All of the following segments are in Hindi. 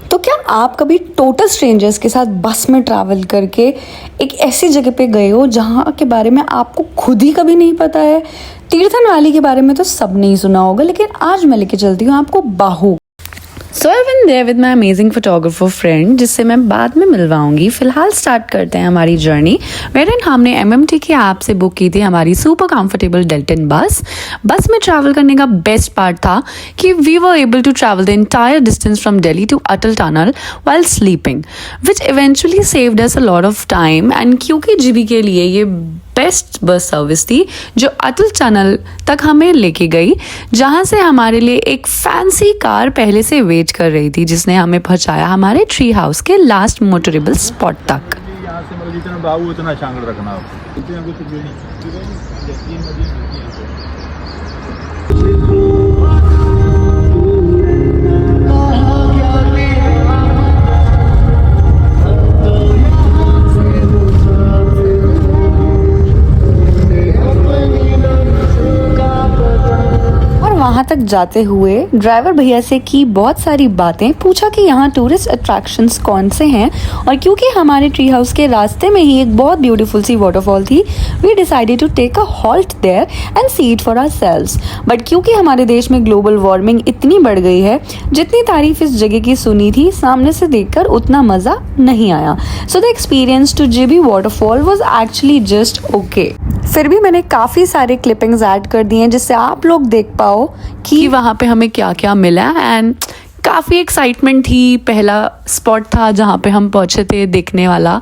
तो क्या आप कभी टोटल स्ट्रेंजर्स के साथ बस में ट्रैवल करके एक ऐसी जगह पे गए हो जहाँ के बारे में आपको खुद ही कभी नहीं पता है? तीर्थन वैली के बारे में तो सब नहीं सुना होगा, लेकिन आज मैं लेके चलती हूँ आपको बाहू। So I been there with my amazing photographer friend, जिससे मैं बाद में मिलवाऊंगी। फिलहाल स्टार्ट करते हैं हमारी जर्नी, वेरिन हमने MMT की ऐप से बुक की थी हमारी सुपर कंफर्टेबल डेल्टन बस में ट्रैवल करने का बेस्ट पार्ट था कि we were able to travel the entire distance from Delhi to Atal tunnel while sleeping, which eventually saved us a lot of time. And क्योंकि GB के लिए ये बेस्ट बस सर्विस थी जो अटल टनल तक हमें लेके गई, जहाँ से हमारे लिए एक फैंसी कार पहले से वेट कर रही थी, जिसने हमें पहुँचाया हमारे ट्री हाउस के लास्ट मोटरेबल स्पॉट तक। यहाँ से मतलब जितना बाबू उतना शांगड़ रखना आपको, इतना कुछ भी नहीं। वहाँ तक जाते हुए ड्राइवर भैया से की बहुत सारी बातें, पूछा कि यहाँ टूरिस्ट अट्रैक्शंस कौन से हैं, और क्योंकि हमारे ट्री हाउस के रास्ते में ही एक बहुत ब्यूटीफुल सी वाटरफॉल थी, we decided to take a halt there and see it for ourselves. But क्योंकि हमारे देश में ग्लोबल वार्मिंग इतनी बढ़ गई है, जितनी तारीफ इस जगह की सुनी थी, सामने से देखकर उतना मज़ा नहीं आया। So the experience to GB waterfall was actually just okay. फिर भी मैंने काफ़ी सारे क्लिपिंग्स ऐड कर दिए हैं जिससे आप लोग देख पाओ कि वहाँ पे हमें क्या क्या मिला। एंड काफ़ी एक्साइटमेंट थी, पहला स्पॉट था जहाँ पे हम पहुँचे थे देखने वाला,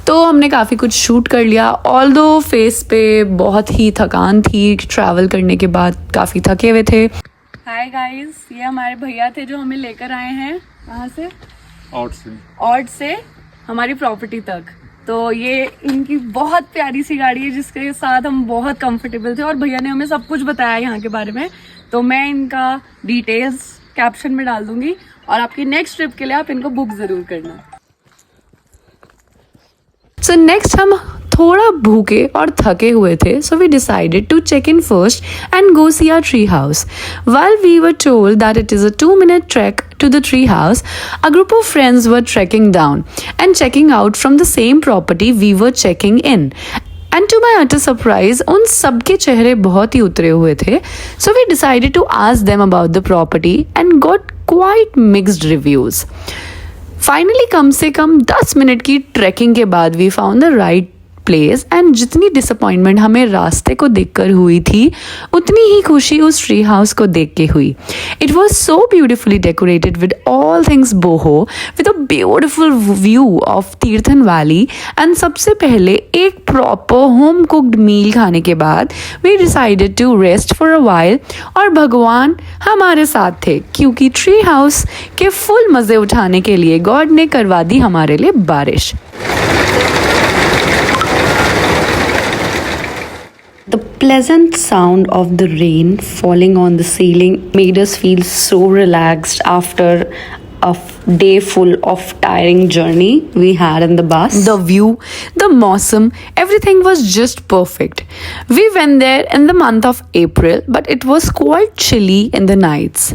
तो हमने काफ़ी कुछ शूट कर लिया। ऑल्दो फेस पे बहुत ही थकान थी, ट्रैवल करने के बाद काफ़ी थके हुए थे। हाय गाइस, ये हमारे भैया थे जो हमें लेकर आए हैं कहाँ से, ऑड से हमारी प्रॉपर्टी तक। तो ये इनकी बहुत प्यारी सी गाड़ी है जिसके साथ हम बहुत कंफर्टेबल थे, और भैया ने हमें सब कुछ बताया यहाँ के बारे में, तो मैं इनका डिटेल्स कैप्शन में डाल दूंगी, और आपकी नेक्स्ट ट्रिप के लिए आप इनको बुक जरूर करना। सो नेक्स्ट हम थोड़ा भूखे और थके हुए थे, so we decided to check in first and go see our tree house. While we were told that it is a 2-minute trek to the tree house, a group of friends were trekking down and checking out from the same property we were checking in. And to my utter surprise, उन सब के चेहरे बहुत ही उतरे हुए थे, so we decided to ask them about the property and got quite mixed reviews. Finally कम से कम 10 मिनट की ट्रैकिंग के बाद we found the right place, and जितनी डिसअपॉइंटमेंट हमें रास्ते को देखकर हुई थी, उतनी ही खुशी उस ट्री हाउस को देख के हुई। It was so beautifully decorated with all things boho, with a beautiful view of Tirthan valley. And सबसे पहले एक प्रॉपर होम कुक्ड मील खाने के बाद we decided to rest for a while, और भगवान हमारे साथ थे क्योंकि ट्री हाउस के फुल मज़े उठाने के लिए गॉड ने करवा दी हमारे लिए बारिश। The pleasant sound of the rain falling on the ceiling made us feel so relaxed after a day full of tiring journey we had in the bus. The view, the mausim, everything was just perfect. We went there in the month of April, but it was quite chilly in the nights.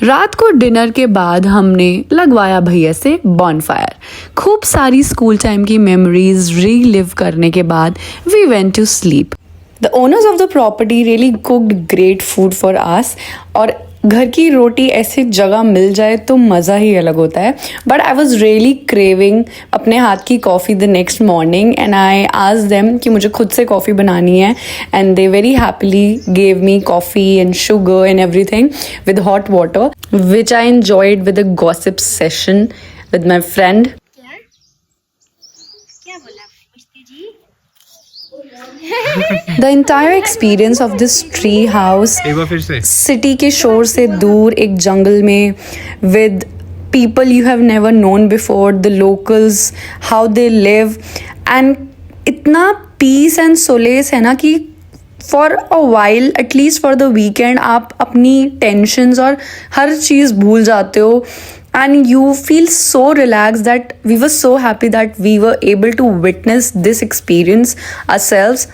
रात को डिनर के बाद हमने लगवाया भैया से बॉनफायर। खूब सारी स्कूल टाइम की मेमोरीज रीलिव करने के बाद we went to sleep. The owners of the property really cooked great food for us, और घर की रोटी ऐसी जगह मिल जाए तो मज़ा ही अलग होता है। But I was really craving अपने हाथ की coffee the next morning, and I asked them कि मुझे खुद से कॉफ़ी बनानी है, and they very happily gave me coffee and sugar and everything with hot water, which I enjoyed with a gossip session with my friend. The entire experience of this tree house, city के शोर से दूर एक जंगल में, with people you have never known before, the locals, how they live, and इतना peace and solace है ना कि for a while, at least for the weekend, आप अपनी tensions और हर चीज़ भूल जाते हो, and you feel so relaxed that we were so happy that we were able to witness this experience ourselves.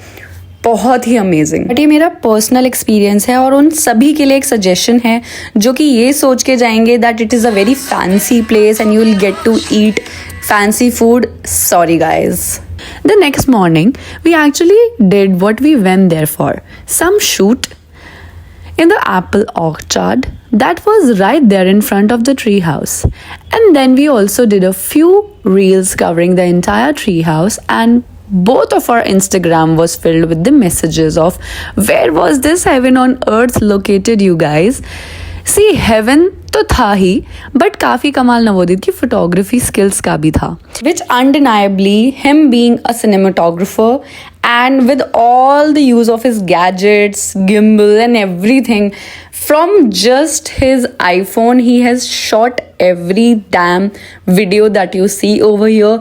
बहुत ही अमेजिंग। बट ये मेरा पर्सनल एक्सपीरियंस है और उन सभी के लिए एक सजेशन है जो कि ये सोच के जाएंगे that it is a very fancy place and you will get to eat fancy food. Sorry guys. The next morning we actually did what we went there for, some shoot in the apple orchard that was right there in front of the tree house. And then we also did a few reels covering the entire tree house, and both of our Instagram was filled with the messages of where was this heaven on earth located, you guys. See, heaven तो था ही, बट काफ़ी कमाल नवोदित की फोटोग्राफी स्किल्स का भी था, which undeniably him being a cinematographer and with all the use of his gadgets, gimbal and everything, from just his iPhone he has shot every damn video that you see over here.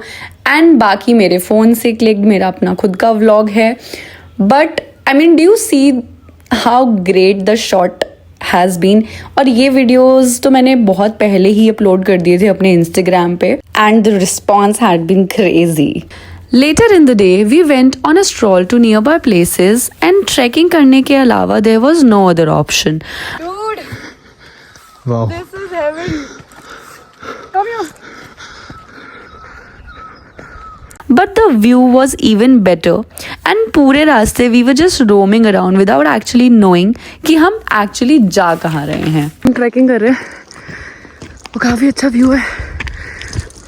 And बाकी मेरे फ़ोन से क्लिक्ड मेरा अपना खुद का व्लॉग है. But I mean, do you see how great the shot has been. और ये वीडियोज़ तो मैंने बहुत पहले ही अपलोड कर दिए थे अपने इंस्टाग्राम पे, and the response had been crazy. Later in the day, we went on a stroll to nearby places, and trekking करने के अलावा there was no other option. Dude, Wow. this is heaven. Come here. But the view was even better, and पूरे रास्ते we were just roaming around without actually knowing कि हम actually जा कहाँ रहे हैं. हम ट्रैकिंग कर रहे हैं. वो काफ़ी अच्छा व्यू है.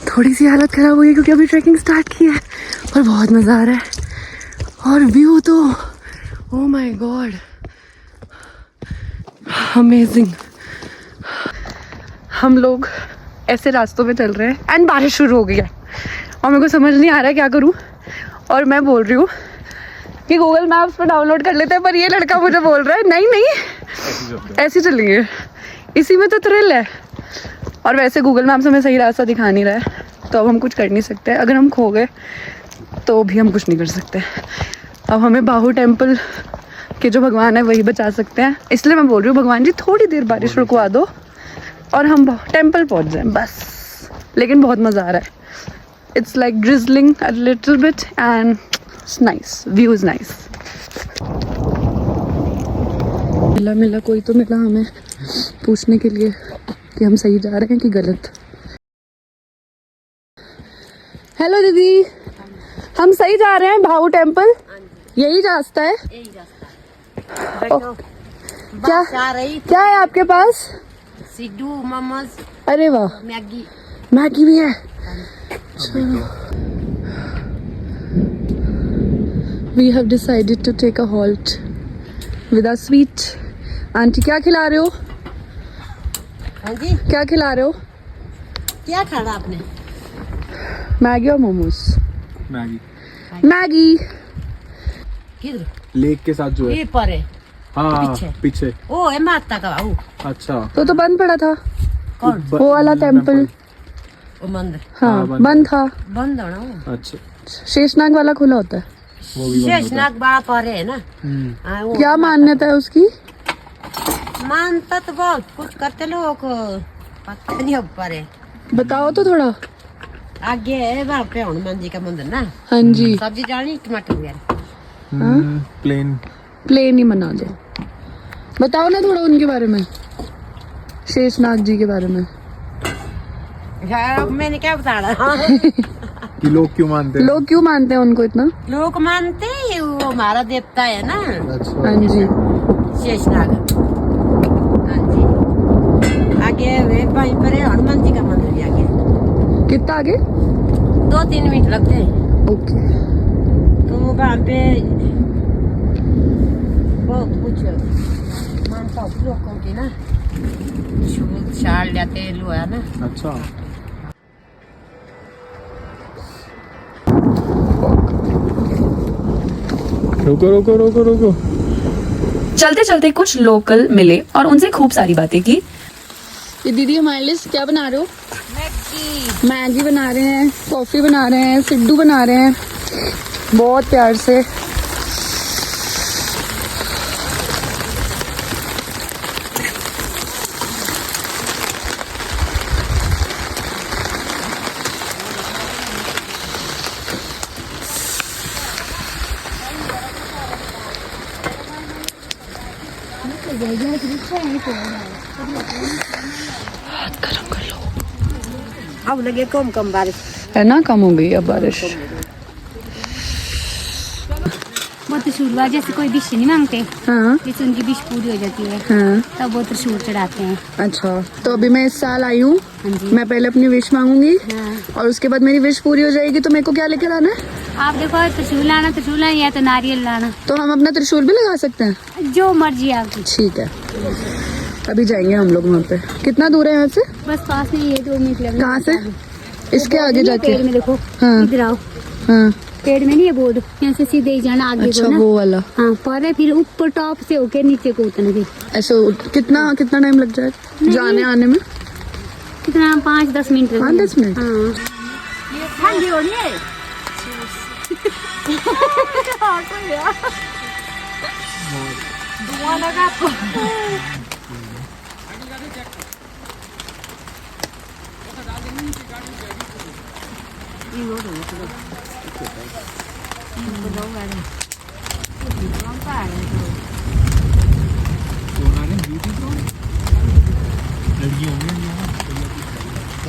थोड़ी सी हालत ख़राब हुई है क्योंकि अभी ट्रैकिंग स्टार्ट की है, पर बहुत मज़ा आ रहा है. और व्यू तो ओह माय गॉड, अमेजिंग. हम लोग ऐसे रास्तों पे चल रहे हैं एंड बारिश शुरू हो गई है और मेरे को समझ नहीं आ रहा है क्या करूं. और मैं बोल रही हूँ कि गूगल मैप्स पे डाउनलोड कर लेते हैं, पर ये लड़का मुझे बोल रहा है नहीं नहीं ऐसे चलेंगे, इसी में तो थ्रिल है. और वैसे गूगल मैप्स हमें सही रास्ता दिखा नहीं रहा है, तो अब हम कुछ कर नहीं सकते. अगर हम खो गए तो भी हम कुछ नहीं कर सकते. अब हमें बाहु टेम्पल के जो भगवान है वही बचा सकते हैं. इसलिए मैं बोल रही हूँ भगवान जी थोड़ी देर बारिश रुकवा दो और हम टेम्पल पहुँच जाएं बस. लेकिन बहुत मज़ा आ रहा है. It's like drizzling a little bit and it's nice. View is nice. मिला कोई तो मिला हमें पूछने के लिए कि हम सही जा रहे हैं कि गलत. हेलो दीदी, हम सही जा रहे हैं भाऊ टेम्पल? यही रास्ता है? क्या क्या है आपके पास? सिड्डू, मोमोज, अरे वाह, मैगी. मैगी भी है. चलो, we have decided to take a halt with a sweet. Aunty क्या खिला रहे हो? हाँ जी, क्या खिला रहे हो? क्या खाना आपने? मैगी और मोमोज. Maggi Maggi. किधर? लेक के साथ जो है. ये पर है. हाँ पीछे. पीछे. ओ है माता का वो. अच्छा. तो बंद पड़ा था कौन? वो वाला टेम्पल. वो मंदिर हाँ, हाँ, बंद था. बंद है ना वो. अच्छा. शेषनाग वाला खुला होता है. वो भी बंद होता है. शेषनाग बड़ा पर है ना. हम्म. हाँ, वो क्या मान्यता है उसकी? मानता तो बहुत कुछ करते लोग, पता नहीं ऊपर है. बताओ तो थोड़ा. आगे है वहाँ पे हनुमान जी का मंदिर ना. हाँ जी. सब्जी डालनी, टमाटर वगैरह. प्लेन. प्लेन ही बना दो. बताओ ना थोड़ा उनके बारे में, शेषनाग जी के बारे में. यार, मैंने क्या बताना. कि लोग क्यों मानते हैं? लोग क्यों मानते हैं उनको इतना? लोग मानते हैं वो हमारा देवता है ना, अच्छा. हाँ जी. शेषनाग. हाँ जी. आगे वे वहीं पर है हनुमान जी का मंदिर भी आगे. कितना आगे? 2-3 मिनट लगते हैं. ओके. तो वहाँ पे बहुत कुछ मानता हूँ लोगों की ना, छूट छाड़ लेते लोहा ना. अच्छा. रुको रुको रुको रुको. चलते चलते कुछ लोकल मिले और उनसे खूब सारी बातें की. ये दीदी हमारे लिए क्या बना रहे हो? मैगी. मैगी बना रहे हैं, कॉफी बना रहे हैं, सिड्डू बना रहे हैं बहुत प्यार से. अब लगे कम कम बारिश। है ना, कम हो गई अब बारिश। वो त्रिशूल वाले जैसे कोई विश नहीं मांगते, हाँ जैसे उनकी विश पूरी हो जाती है हाँ। तब वो त्रिशूल चढ़ाते हैं। अच्छा, तो अभी मैं इस साल आई हूँ, हाँ जी। मैं पहले अपनी विश मांगूंगी हाँ। और उसके बाद मेरी विश पूरी हो जाएगी तो मेरे को क्या लेकर आना है? आप देखो त्रिशूल लाना, त्रिशूल लाना या तो नारियल लाना, तो हम अपना त्रिशूल भी लगा सकते हैं? जो मर्जी आपकी। ठीक है, अभी जाएंगे हम लोग वहाँ पे। कितना दूर है यहाँ से? बस पास में ये 2 मिनट लगेंगे। कहाँ से? इसके आगे जाके? पेड़ में देखो, हाँ। इधर आओ, हाँ। पेड़ में नहीं है बोर्ड, यहाँ से सीधे ही जाना आगे अच्छा, को ना। वो वाला। हाँ, पर है फिर ऊपर टॉप से होके नीचे को उतरना। फिर ऐसे कितना टाइम लग जाएगा जाने आने में? कितना 5-10 मिनट लगेंगे। 5-10 मिनट? हाँ। ठंडी हो रही है। धुआं लगा तो।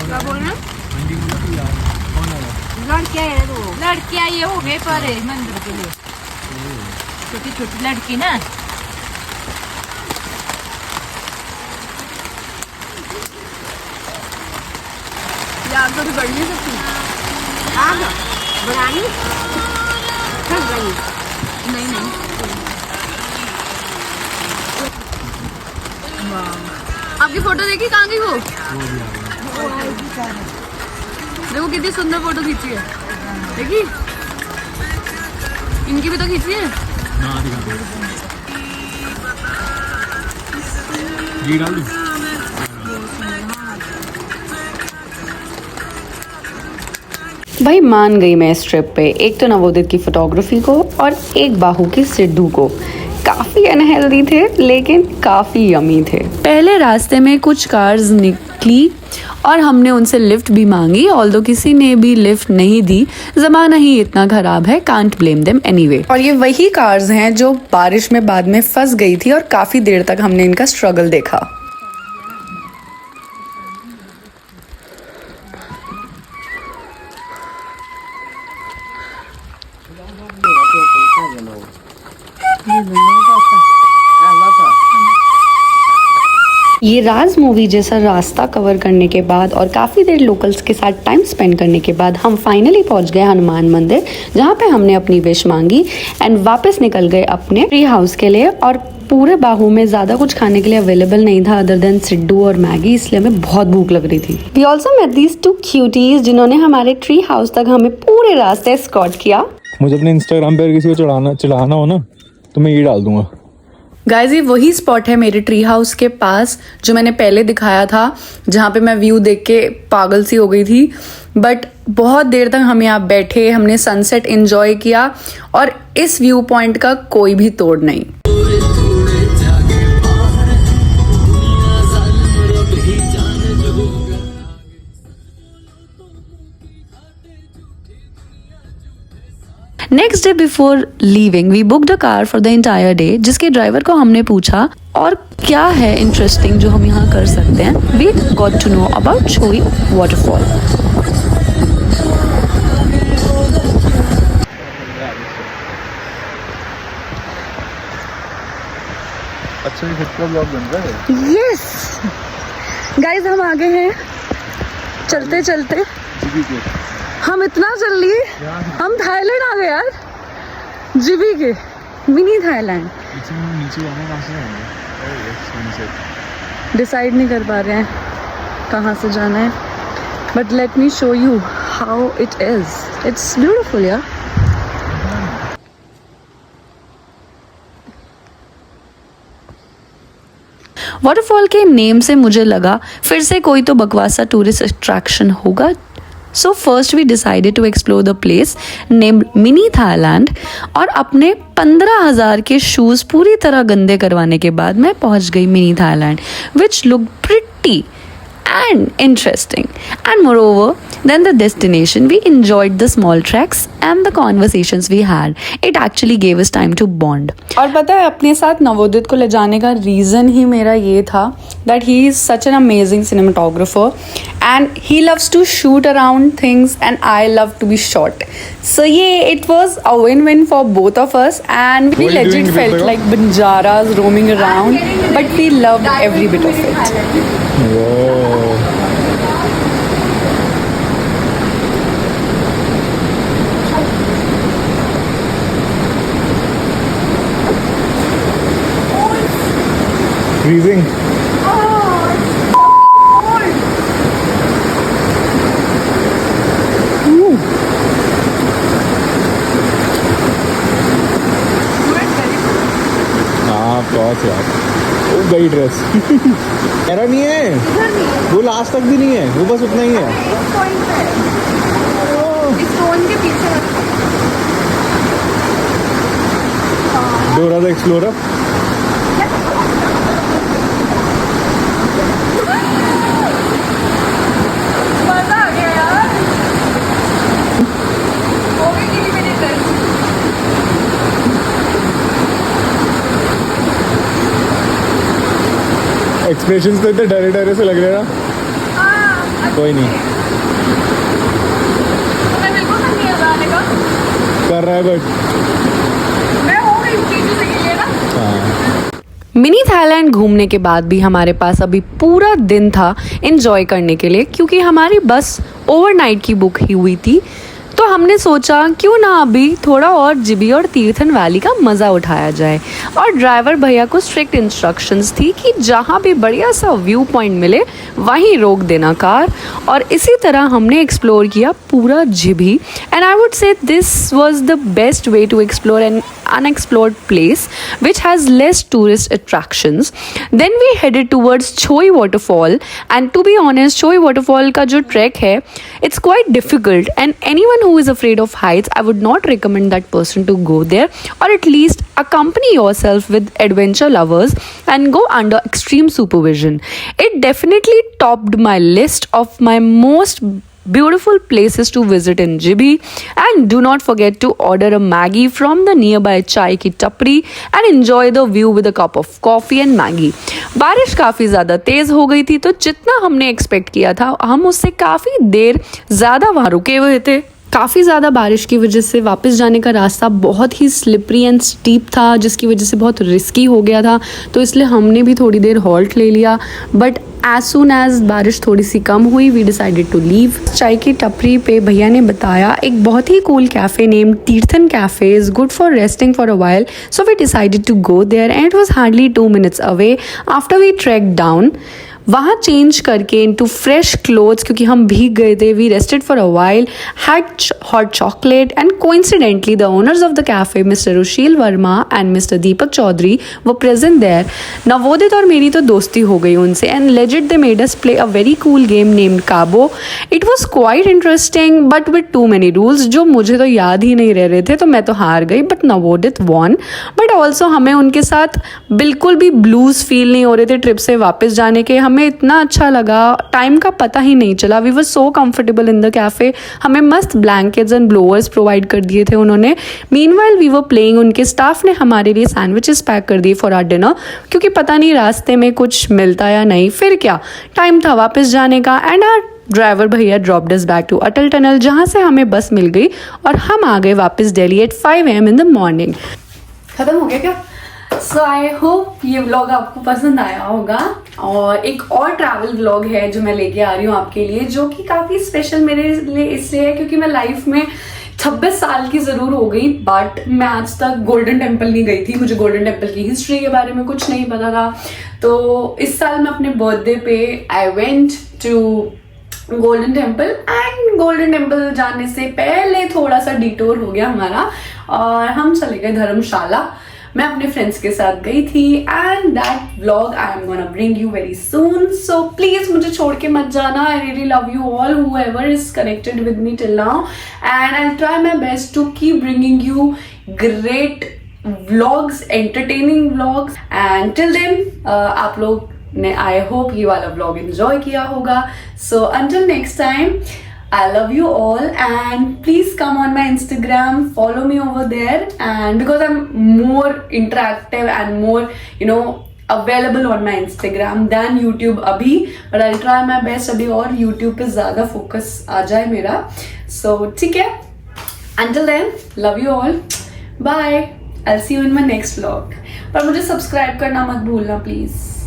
क्या बोल रहे हैं? लड़कियां ये हो गए पर मंदिर के लिए छोटी छोटी लड़की ना। यार तो बढ़ नहीं सकती। आग बनानी थक गई। नहीं आपकी फोटो देखी, कहाँ गई वो? देखो कितनी सुंदर फोटो खींची है, देखी? इनकी भी तो खींची है। हाँ दिखा दो। घी डाल दूँ? भाई मान गई मैं इस ट्रिप पे, एक तो नवोदित की फोटोग्राफी को और एक बाहू की सिद्धू को। काफ़ी अनहेल्दी थे लेकिन काफ़ी यमी थे। पहले रास्ते में कुछ कार्स निकली और हमने उनसे लिफ्ट भी मांगी, ऑल्दो किसी ने भी लिफ्ट नहीं दी। ज़माना ही इतना ख़राब है, कांट ब्लेम देम एनीवे। और ये वही कार्स हैं जो बारिश में बाद में फंस गई थी और काफ़ी देर तक हमने इनका स्ट्रगल देखा। ये राज मूवी जैसा रास्ता कवर करने के बाद और काफ़ी देर लोकल्स के साथ टाइम स्पेंड करने के बाद हम फाइनली पहुंच गए हनुमान मंदिर, जहां पे हमने अपनी विश मांगी एंड वापस निकल गए अपने ट्री हाउस के लिए। और पूरे बाहू में ज़्यादा कुछ खाने के लिए अवेलेबल नहीं था अदर देन सिड्डू और मैगी, इसलिए हमें बहुत भूख लग रही थी। We also met these 2 cuties जिन्होंने हमारे ट्री हाउस तक हमें पूरे रास्ते एस्कॉर्ट किया। मुझे अपने इंस्टाग्राम पे किसी को चढ़ाना हो ना तो मैं ये डाल दूंगा। गाइज ये वही स्पॉट है मेरे ट्री हाउस के पास जो मैंने पहले दिखाया था, जहाँ पे मैं व्यू देख के पागल सी हो गई थी। बट बहुत देर तक हम यहाँ बैठे, हमने सनसेट एंजॉय किया और इस व्यू पॉइंट का कोई भी तोड़ नहीं। Next day before leaving we booked a car for the entire day, जिसके ड्राइवर को हमने पूछा और क्या है इंटरेस्टिंग जो हम यहाँ कर सकते हैं। We got to know about Chhoie waterfall. अच्छा ये खुद का ब्लॉग बन रहा है। यस गाइज, हम आगे हैं चलते चलते। हम इतना चल लिए, हम थाईलैंड आ गए यार। जीबी के मिनी थाईलैंड। नीचे जाना कहाँ से है? डिसाइड नहीं कर पा रहे हैं कहाँ से जाना है, but let me show you how it is. It's beautiful यार। वाटरफॉल के नेम से मुझे लगा फिर से कोई तो बकवासा टूरिस्ट अट्रैक्शन होगा। So first we decided to explore the place named mini Thailand. और अपने 15,000 के शूज़ पूरी तरह गंदे करवाने के बाद मैं पहुंच गई mini Thailand, which look pretty and interesting. And moreover, than the destination, we enjoyed the small treks and the conversations we had. It actually gave us time to bond. और पता है अपने साथ नवोदित को ले जाने का रीज़न ही मेरा ये था that he is such an amazing cinematographer and he loves to shoot around things and I love to be shot. So yeah, it was a win-win for both of us and we What are you legit doing, felt Vipra? like banjaras roaming around, but we loved every bit of it. Whoa. Freezing. हाँ बहुत यार वो गई ड्रेस मेरा नहीं है वो लास्ट तक भी नहीं है वो बस उतना ही है डोरा द एक्सप्लोरर एक्सप्रेशंस तो इतने डरे डरे से लग रहे हैं ना कोई नहीं कर रहा है बट मिनी थाईलैंड घूमने के बाद भी हमारे पास अभी पूरा दिन था एंजॉय करने के लिए क्योंकि हमारी बस ओवरनाइट की बुक ही हुई थी। तो हमने सोचा क्यों ना अभी थोड़ा और जिबी और तीर्थन वैली का मज़ा उठाया जाए और ड्राइवर भैया को स्ट्रिक्ट इंस्ट्रक्शंस थी कि जहाँ भी बढ़िया सा व्यू पॉइंट मिले वहीं रोक देना कार और इसी तरह हमने एक्सप्लोर किया पूरा Jibhi and I would say this was the best way to explore an unexplored place which has less tourist attractions. Then we headed towards Choi waterfall and to be honest Choi waterfall का जो trek है it's quite difficult and anyone who is afraid of heights I would not recommend that person to go there or at least accompany yourself with adventure lovers and go under extreme supervision. It definitely topped my list of my most beautiful places to visit in Jibi and do not forget to order a Maggie from the nearby chai ki tapri and enjoy the view with a cup of coffee and Maggie. बारिश काफ़ी ज़्यादा तेज़ हो गई थी तो जितना हमने एक्सपेक्ट किया था हम उससे काफ़ी देर ज़्यादा वहाँ रुके हुए थे। काफ़ी ज़्यादा बारिश की वजह से वापस जाने का रास्ता बहुत ही स्लिपरी एंड स्टीप था जिसकी वजह से बहुत रिस्की हो गया था तो इसलिए हमने भी थोड़ी देर हॉल्ट ले लिया बट एज सून एज बारिश थोड़ी सी कम हुई वी डिसाइडेड टू लीव। चाय की टपरी पे भैया ने बताया एक बहुत ही cool cafe name Tirthan cafe is good for resting for a while so we decided to go there and it was hardly 2 minutes away after we trek down. वहाँ चेंज करके इनटू फ्रेश क्लोथ्स क्योंकि हम भीग गए थे we rested for a while had hot chocolate and coincidentally the owners of the cafe mister Rushil Verma and mister Deepak Chaudhary वो प्रेजेंट देयर। नवोदित और मेरी तो दोस्ती हो गई उनसे and legit they made us play a very cool game named Kabo. It was quite interesting but with too many rules जो मुझे तो याद ही नहीं रह रहे थे तो मैं तो हार गई बट नवोदित वॉन। बट ऑल्सो हमें उनके साथ बिल्कुल भी ब्लूज फील नहीं हो रहे थे ट्रिप से वापस जाने के। हमें इतना अच्छा लगा टाइम का पता ही नहीं चला we were so comfortable in the cafe. हमें मस्त ब्लैंकेट्स एंड ब्लोअर्स प्रोवाइड कर दिए थे उन्होंने। मीनवाइल वी वर प्लेइंग उनके स्टाफ ने हमारे लिए सैंडविचेस पैक कर दिए फॉर आवर डिनर क्योंकि पता नहीं रास्ते में कुछ मिलता या नहीं। फिर क्या टाइम था वापस जाने का एंड आवर ड्राइवर भैया dropped us back to Atal tunnel जहाँ से हमें बस मिल गई और हम आ गए वापस Delhi at 5 AM in the morning. खत्म हो गया क्या? सो आई होप ये व्लॉग आपको पसंद आया होगा और एक और ट्रैवल व्लॉग है जो मैं लेके आ रही हूँ आपके लिए जो कि काफ़ी स्पेशल मेरे लिए इसलिए है क्योंकि मैं लाइफ में 26 साल की ज़रूर हो गई बट मैं आज तक गोल्डन टेम्पल नहीं गई थी। मुझे गोल्डन टेम्पल की हिस्ट्री के बारे में कुछ नहीं पता था तो इस साल मैं अपने बर्थडे पे I went to Golden Temple and Golden Temple जाने से पहले थोड़ा सा डिटोर हो गया हमारा और हम चले गए धर्मशाला। मैं अपने फ्रेंड्स के साथ गई थी and that vlog I am gonna bring you very soon so please मुझे छोड़ के मत जाना। I really love you all whoever is connected with me till now and I try my best to keep bringing you great vlogs entertaining vlogs and till then आप लोग ने आई होप ये वाला व्लॉग एंजॉय किया होगा. So until next time, I love you all, and please come on my Instagram, follow me over there, and because I'm more interactive and more, you know, available on my Instagram than YouTube अभी, but I'll try my best अभी और YouTube पे ज़्यादा focus आ जाए मेरा. So ठीक है, until then, love you all, bye, I'll see you in my next vlog. पर मुझे subscribe करना मत भूलना please.